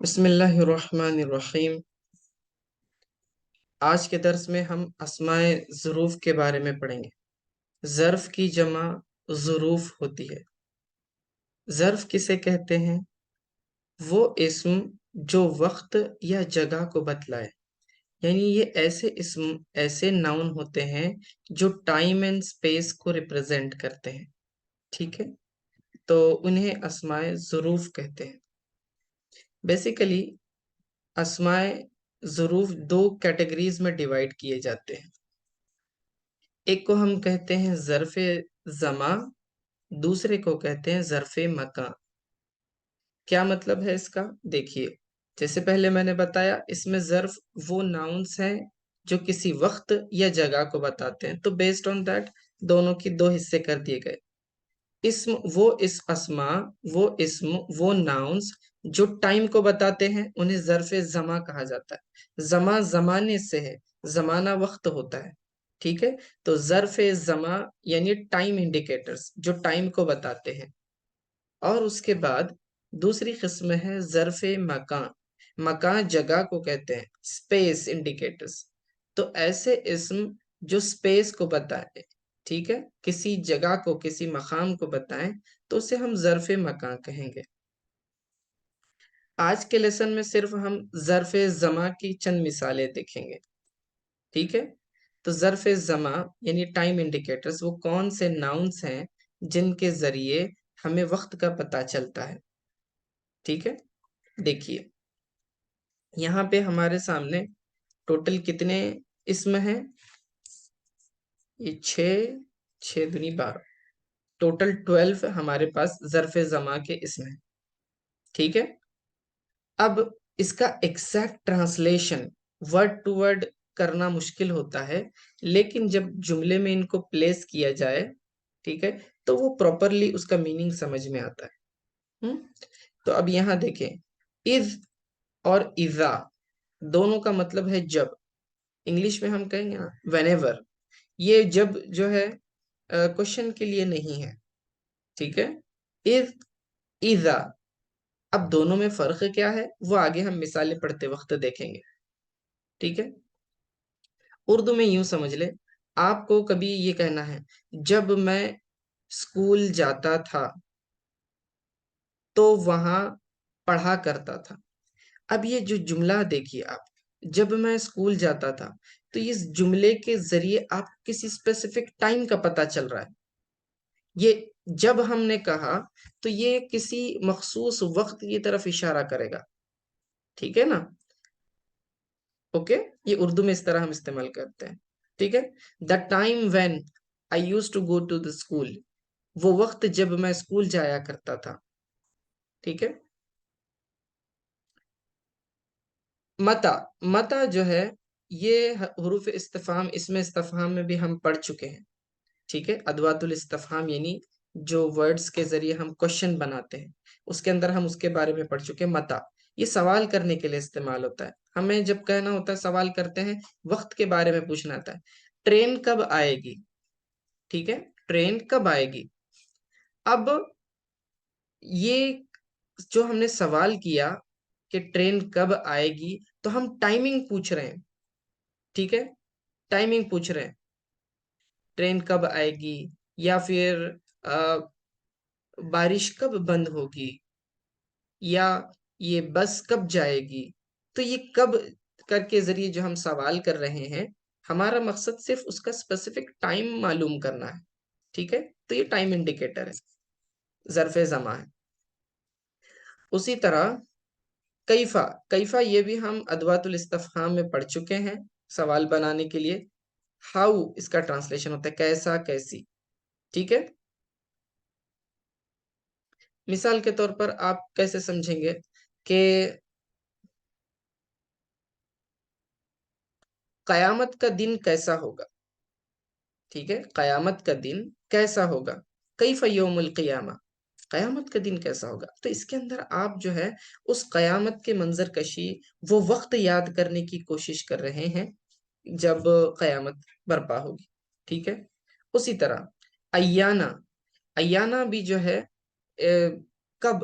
بسم اللہ الرحمن الرحیم۔ آج کے درس میں ہم اسماء ظروف کے بارے میں پڑھیں گے۔ ظرف کی جمع ظروف ہوتی ہے۔ ظرف کسے کہتے ہیں؟ وہ اسم جو وقت یا جگہ کو بتلائے، یعنی یہ ایسے اسم، ایسے ناؤن ہوتے ہیں جو ٹائم اینڈ سپیس کو ریپرزینٹ کرتے ہیں۔ ٹھیک ہے، تو انہیں اسماء ظروف کہتے ہیں۔ بیسیکلی اسماء ظروف دو کیٹیگریز میں ڈیوائڈ کیے جاتے ہیں۔ ایک کو ہم کہتے ہیں ظرف زمان، دوسرے کو کہتے ہیں ظرف مکان۔ کیا مطلب ہے اس کا؟ دیکھیے، جیسے پہلے میں نے بتایا، اس میں ظرف وہ ناؤنس ہیں جو کسی وقت یا جگہ کو بتاتے ہیں، تو بیسڈ آن دیٹ دونوں کی دو حصے کر دیے گئے۔ اسماء وہ اسم، وہ ناؤنس جو ٹائم کو بتاتے ہیں، انہیں ظرف زمان کہا جاتا ہے۔ زمان زمانے سے ہے، زمانہ وقت ہوتا ہے۔ ٹھیک ہے، تو ظرف زمان یعنی ٹائم انڈیکیٹرز جو ٹائم کو بتاتے ہیں۔ اور اس کے بعد دوسری قسم ہے ظرف مکان۔ مکان جگہ کو کہتے ہیں، اسپیس انڈیکیٹرز۔ تو ایسے اسم جو اسپیس کو بتائے، ٹھیک ہے، کسی جگہ کو، کسی مقام کو بتائیں، تو اسے ہم ظرف مکان کہیں گے۔ آج کے لیسن میں صرف ہم ظرف زمان کی چند مثالیں دیکھیں گے۔ ٹھیک ہے، تو ظرف زمان یعنی ٹائم انڈیکیٹرز وہ کون سے ناؤنس ہیں جن کے ذریعے ہمیں وقت کا پتہ چلتا ہے۔ ٹھیک ہے، دیکھیے یہاں پہ ہمارے سامنے ٹوٹل کتنے اسم ہیں؟ یہ 6 دونی 12، ٹوٹل 12 ہمارے پاس ظرف زمان کے اسم ہیں۔ ٹھیک ہے، اب اس کا exact translation word to word کرنا مشکل ہوتا ہے، لیکن جب جملے میں ان کو پلیس کیا جائے، ٹھیک ہے، تو وہ پراپرلی اس کا میننگ سمجھ میں آتا ہے۔ تو اب یہاں دیکھیں، اذ اور اذا دونوں کا مطلب ہے جب۔ انگلش میں ہم کہیں گے نا وین ایور، یہ جب جو ہے کوشچن کے لیے نہیں ہے۔ ٹھیک ہے، اذ اذا، اب دونوں میں فرق کیا ہے وہ آگے ہم مثالیں پڑھتے وقت دیکھیں گے۔ ٹھیک ہے، اردو میں یوں سمجھ لے، آپ کو کبھی یہ کہنا ہے جب میں اسکول جاتا تھا تو وہاں پڑھا کرتا تھا۔ اب یہ جو جملہ دیکھیے آپ، جب میں اسکول جاتا تھا، تو اس جملے کے ذریعے آپ کسی اسپیسیفک ٹائم کا پتہ چل رہا ہے۔ یہ جب ہم نے کہا تو یہ کسی مخصوص وقت کی طرف اشارہ کرے گا۔ ٹھیک ہے نا؟ اوکے، یہ اردو میں اس طرح ہم استعمال کرتے ہیں۔ ٹھیک ہے، the time when I used to go to the school, وہ وقت جب میں اسکول جایا کرتا تھا۔ ٹھیک ہے، متا، متا جو ہے یہ حروف استفہام، اس میں استفہام میں بھی ہم پڑھ چکے ہیں۔ ٹھیک ہے، ادوات الاستفہام یعنی جو ورڈز کے ذریعے ہم کوشچن بناتے ہیں، اس کے اندر ہم اس کے بارے میں پڑھ چکے ہیں۔ متا یہ سوال کرنے کے لیے استعمال ہوتا ہے، ہمیں جب کہنا ہوتا ہے، سوال کرتے ہیں، وقت کے بارے میں پوچھنا ہوتا ہے، ٹرین کب آئے گی؟ ٹھیک ہے، ٹرین کب آئے گی؟ اب یہ جو ہم نے سوال کیا کہ ٹرین کب آئے گی، تو ہم ٹائمنگ پوچھ رہے ہیں۔ ٹھیک ہے، ٹائمنگ پوچھ رہے ہیں، ٹرین کب آئے گی، یا پھر بارش کب بند ہوگی، یا یہ بس کب جائے گی۔ تو یہ کب کر کے ذریعے جو ہم سوال کر رہے ہیں، ہمارا مقصد صرف اس کا اسپیسیفک ٹائم معلوم کرنا ہے۔ ٹھیک ہے، تو یہ ٹائم انڈیکیٹر ہے، ظرف زمان ہے۔ اسی طرح کیفا، کیفا یہ بھی ہم ادوات الاستفہام میں پڑھ چکے ہیں، سوال بنانے کے لیے۔ ہاؤ اس کا ٹرانسلیشن ہوتا ہے کیسا، کیسی۔ ٹھیک ہے، مثال کے طور پر آپ کیسے سمجھیں گے کہ قیامت کا دن کیسا ہوگا؟ ٹھیک ہے، قیامت کا دن کیسا ہوگا، کیف یوم القیامہ، قیامت کا دن کیسا ہوگا۔ تو اس کے اندر آپ جو ہے اس قیامت کے منظر کشی، وہ وقت یاد کرنے کی کوشش کر رہے ہیں جب قیامت برپا ہوگی۔ ٹھیک ہے، اسی طرح ایانا، ایانا بھی جو ہے کب،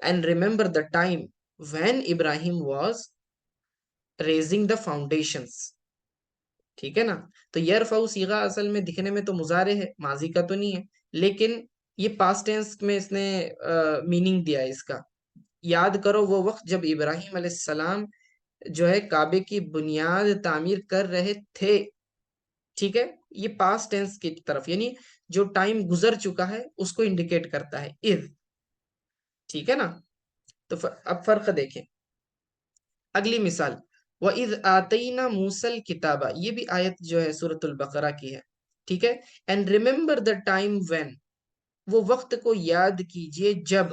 and remember the time when Ibrahim was raising the foundations, ٹھیک ہے نا. تو یرفعو صیغہ اصل میں دکھنے میں تو مضارع ہے، ماضی کا تو نہیں ہے، لیکن یہ پاسٹ ٹینس میں اس نے میننگ دیا ہے اس کا. یاد کرو وہ وقت جب ابراہیم علیہ السلام جو ہے کعبے کی بنیاد تعمیر کر رہے تھے، ٹھیک ہے. یہ پاسٹ ٹینس کی طرف، یعنی جو ٹائم گزر چکا ہے اس کو انڈیکیٹ کرتا ہے اذ، ٹھیک ہے نا. تو اب فرق دیکھیں. اگلی مثال، وَإِذْ آتَيْنَا مُوسَى الْكِتَابَ، یہ بھی آیت جو ہے سورۃ البقرہ کی ہے، ٹھیک ہے. And remember the time when, وہ وقت کو یاد کیجئے جب،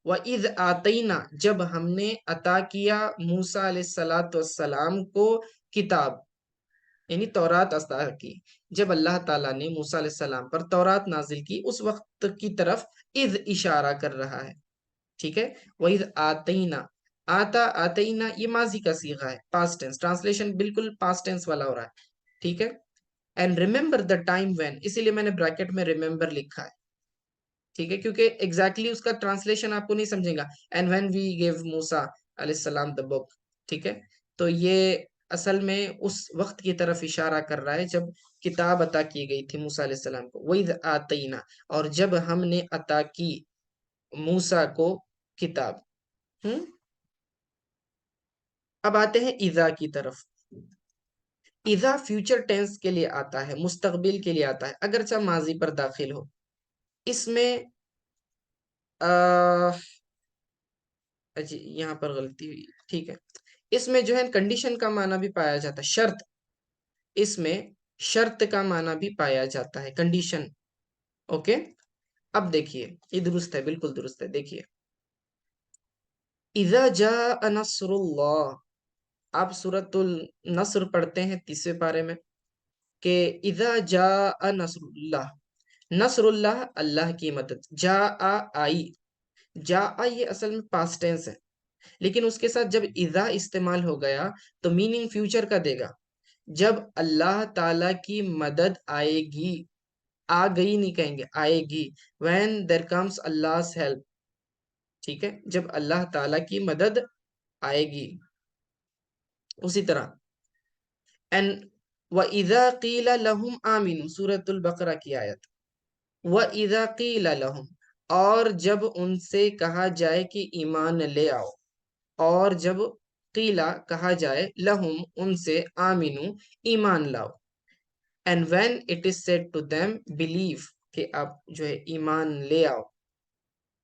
وَإِذْ آتَيْنَا جب ہم نے عطا کیا موسیٰ علیہ السلام کو کتاب، یعنی تورات عطا کی. جب اللہ تعالیٰ نے موسیٰ علیہ السلام پر تورات نازل کی، اس وقت کی طرف اذ اشارہ کر رہا ہے، ٹھیک ہے. وَإِذْ آتَيْنَا، آتَيْنَا یہ ماضی کا صیغہ ہے، پاسٹ ٹینس، ٹرانسلیشن بالکل پاسٹ ٹینس والا ہو رہا ہے، ٹھیک ہے. And remember the time when, اسی لیے میں نے بریکٹ میں ریممبر لکھا ہے، ٹھیک ہے، کیونکہ ایگزیکٹلی اس کا ٹرانسلیشن آپ کو نہیں سمجھے گا. اینڈ وین وی گیو موسیٰ علیہ السلام دا بک، ٹھیک ہے. تو یہ اصل میں اس وقت کی طرف اشارہ کر رہا ہے جب کتاب عطا کی گئی تھی موسیٰ علیہ السلام کو. وَإِذْ آتَيْنَا، اور جب ہم نے عطا کی موسیٰ کو کتاب. اب آتے ہیں اذا کی طرف. اذا فیوچر ٹینس کے لیے آتا ہے، مستقبل کے لیے آتا ہے، اگرچہ ماضی پر داخل ہو. اس میں جی یہاں پر غلطی ہوئی، ٹھیک ہے. اس میں جو ہے کنڈیشن کا معنی بھی پایا جاتا ہے، شرط، اس میں شرط کا معنی بھی پایا جاتا ہے، کنڈیشن. اوکے. اب دیکھیے یہ درست ہے، بالکل درست ہے. دیکھیے اذا جاء نصر اللہ، آپ سورۃ النصر پڑھتے ہیں 30ویں پارے میں کہ اذا جاء نصر اللہ، نصر اللہ اللہ کی مدد، جاء آئی، جاء یہ اصل میں پاسٹ ٹینس ہے، لیکن اس کے ساتھ جب اذا استعمال ہو گیا تو میننگ فیوچر کا دے گا. جب اللہ تعالی کی مدد آئے گی، آ گئی نہیں کہیں گے، آئے گی. when there comes Allah's help، ٹھیک ہے، جب اللہ تعالی کی مدد آئے گی. اسی طرح and وَإِذَا قِيلَ لَهُمْ آمِنُوا، سورۃ البقرہ کی آیت. وَإِذَا قِيلَ لَهُمْ، اور جب ان سے کہا جائے کہ ایمان لے آؤ، اور جب قیلا کہا جائے لہم ان سے، آمینو ایمان لاؤ. and when it is said to them believe، کہ آپ جو ہے ایمان لے آؤ.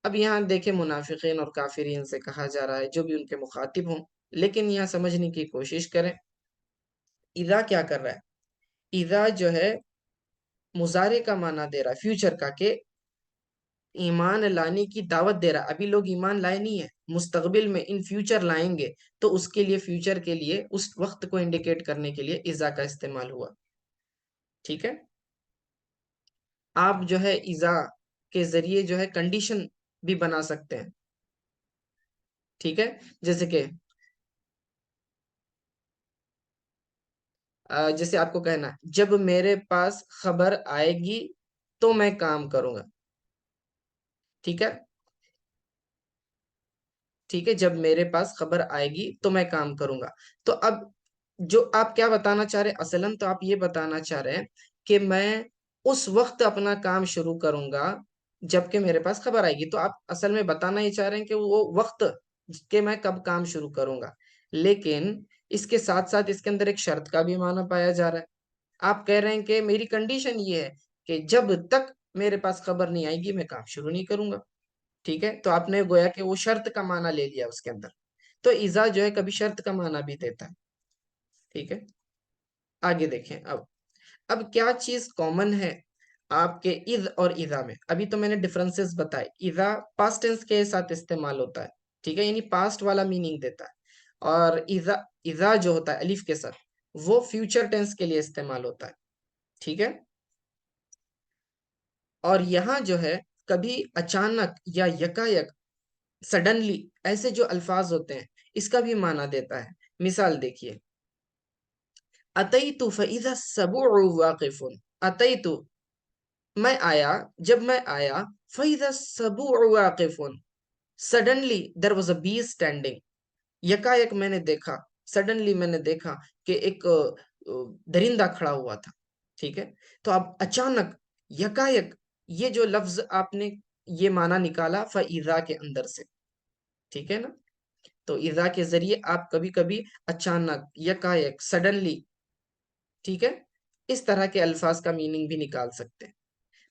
اب یہاں دیکھیں منافقین اور کافرین سے کہا جا رہا ہے، جو بھی ان کے مخاطب ہوں، لیکن یہاں سمجھنے کی کوشش کریں. اذا کیا کر رہا ہے؟ اذا جو ہے مضارع کا معنی دے رہا ہے، فیوچر کا، کہ ایمان لانے کی دعوت دے رہا. ابھی لوگ ایمان لائے نہیں ہیں، مستقبل میں ان فیوچر لائیں گے، تو اس کے لیے فیوچر کے لیے اس وقت کو انڈیکیٹ کرنے کے لیے اذا کا استعمال ہوا، ٹھیک ہے. آپ جو ہے اذا کے ذریعے جو ہے کنڈیشن بھی بنا سکتے ہیں، ٹھیک ہے. جیسے کہ جیسے آپ کو کہنا جب میرے پاس خبر آئے گی تو میں کام کروں گا، ٹھیک ہے، ٹھیک ہے، جب میرے پاس خبر آئے گی تو میں کام کروں گا. تو اب جو آپ کیا بتانا چاہ رہے ہیں اصلاً، تو آپ یہ بتانا چاہ رہے ہیں کہ میں اس وقت اپنا کام شروع کروں گا جب کہ میرے پاس خبر آئے گی. تو آپ اصل میں بتانا یہ چاہ رہے ہیں کہ وہ وقت کہ میں کب کام شروع کروں گا، لیکن اس کے ساتھ ساتھ اس کے اندر ایک شرط کا بھی معنی پایا جا رہا ہے. آپ کہہ رہے ہیں کہ میری کنڈیشن یہ ہے کہ جب تک میرے پاس خبر نہیں آئے گی میں کام شروع نہیں کروں گا، ٹھیک ہے. تو آپ نے گویا کہ وہ شرط کا معنی لے لیا اس کے اندر. تو اذا جو ہے کبھی شرط کا معنی بھی دیتا ہے، ٹھیک ہے. آگے دیکھیں. اب کیا چیز کامن ہے آپ کے اذ اور اذا میں؟ ابھی تو میں نے ڈفرنسز بتائے. اذا پاسٹ ٹینس کے ساتھ استعمال ہوتا ہے، ٹھیک ہے، یعنی پاسٹ والا میننگ دیتا ہے. اور اذا جو ہوتا ہے الف کے ساتھ، وہ فیوچر ٹینس کے لیے استعمال ہوتا ہے، ٹھیک ہے. اور یہاں جو ہے کبھی اچانک یا یکایک، سڈنلی، ایسے جو الفاظ ہوتے ہیں اس کا بھی معنی دیتا ہے. مثال دیکھیے، اتیت فاذا السبع واقف. اتیت میں آیا، جب میں آیا، فاذا السبع واقف، suddenly there was a bee standing، یکایک میں نے دیکھا سڈنلی میں نے دیکھا کہ ایک درندہ کھڑا ہوا تھا، ٹھیک ہے؟ تو اب اچانک یکایک یہ جو لفظ آپ نے یہ معنی نکالا فَإِذَا کے اندر سے، ٹھیک ہے نا؟ تو اذا کے ذریعے آپ کبھی کبھی اچانک، یکایک، سڈنلی، ٹھیک ہے، اس طرح کے الفاظ کا میننگ بھی نکال سکتے ہیں۔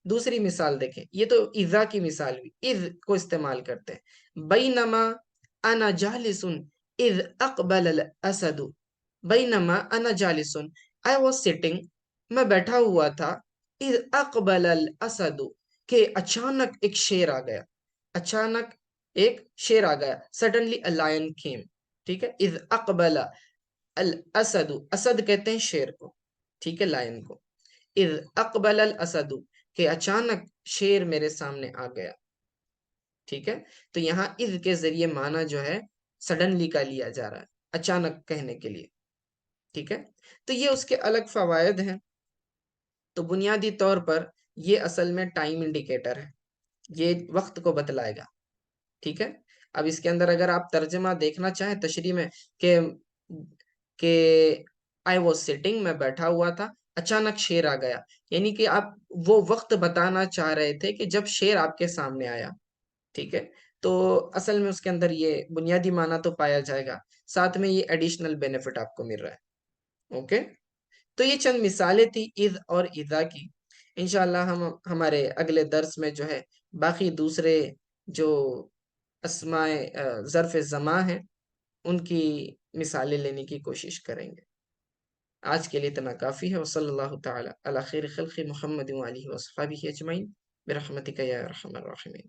دوسری مثال دیکھیں، یہ تو اذا کی مثال ہوئی، اذ کو استعمال کرتے ہیں، بینما انا جالس اذ اقبل الاسد، بینما انا جالس، I was sitting، میں بیٹھا ہوا تھا، اذ اقبل الاسد، کہ اچانک ایک شیر آ گیا، اچانک ایک شیر آ گیا، suddenly a lion came، ٹھیک ہے؟ اذ اقبل الاسد، اسد کہتے ہیں شیر کو، ٹھیک ہے، لائن کو، اذ اقبل الاسد، کہ اچانک شیر میرے سامنے آ گیا، ٹھیک ہے؟ تو یہاں اذ کے ذریعے معنی جو ہے سڈنلی کا لیا جا رہا ہے، اچانک کہنے کے لیے، ٹھیک ہے؟ تو یہ اس کے الگ فوائد ہیں۔ تو بنیادی طور پر یہ اصل میں ٹائم انڈیکیٹر ہے، یہ وقت کو بتلائے گا، ٹھیک ہے؟ اب اس کے اندر اگر آپ ترجمہ دیکھنا چاہیں تشریح میں کہ I was sitting، میں بیٹھا ہوا تھا، اچانک شیر آ گیا، یعنی کہ آپ وہ وقت بتانا چاہ رہے تھے کہ جب شیر آپ کے سامنے آیا، ٹھیک ہے؟ تو اصل میں اس کے اندر یہ بنیادی معنی تو پایا جائے گا، ساتھ میں یہ ایڈیشنل بینیفٹ آپ کو مل رہا ہے، اوکے؟ تو یہ چند مثالیں تھی اذ اور اذا کی۔ انشاءاللہ ہم ہمارے اگلے درس میں جو ہے باقی دوسرے جو اسماء ظرف زماں ہیں ان کی مثالیں لینے کی کوشش کریں گے۔ آج کے لیے اتنا کافی ہے، وصلی اللہ تعالی علی خیر خلق محمد وآلہ وصحبہ اجمعین برحمتک یا ارحم الراحمین۔